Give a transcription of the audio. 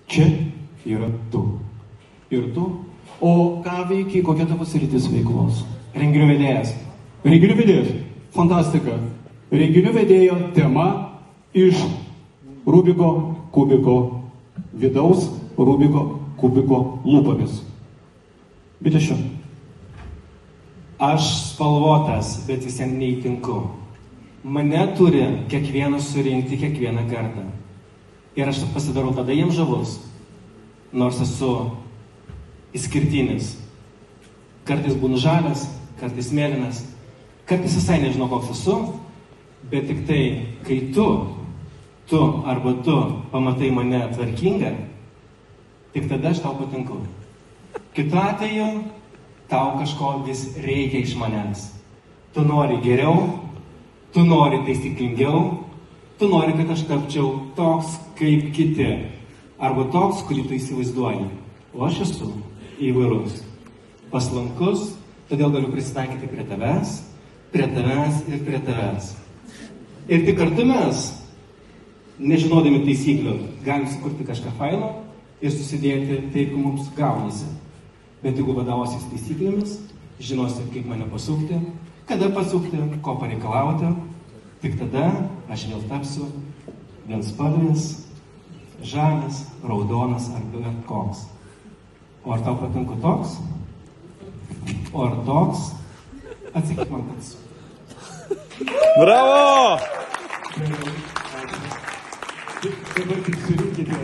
Čia yra tu. Ir tu. O ką veiki, kokia tavo sritis veiklos? Renginių vedėjas. Renginių vedėjas. Fantastika. Renginių vedėjo tema iš Rubiko kubiko vidaus Rubiko kubiko lūpomis. Bitte šio. Aš spalvotas, bet visiems neįtinku. Mane turi kiekvienas surinkti kiekvieną kartą. Ir aš pasidarau tada jiems žavus, nors esu išskirtinis. Kartais būnu žalias, kartais mėlynas, kartais visai nežinau, koks esu, bet tik tai, kai tu arba tu pamatai mane tvarkingą, tik tada aš tau patinku. Kitu atveju, tau kažko vis reikia iš manęs. Tu nori geriau, tu nori taisyklingiau, tu nori, kad aš tapčiau toks kaip kiti, arba toks, kurį tu įsivaizduoji. O aš esu įvairus, paslankus, todėl galiu prisitaikyti prie tavęs ir prie tavęs. Ir tik kartu mes, nežinodami taisyklių, galim sukurti kažką faino ir susidėti taip, kaip mums gaunasi. Bet jeigu vadovausies taisyklėmis, žinosi, kaip mane pasukti, kada pasukti, ko pareikalauti, tik tada aš vėl tapsiu vienspalvis, žalias, raudonas ar bet koks. O ar tau patinka toks? O ar toks? Atsakyk man pats. Bravo! Dabar tik surinkite.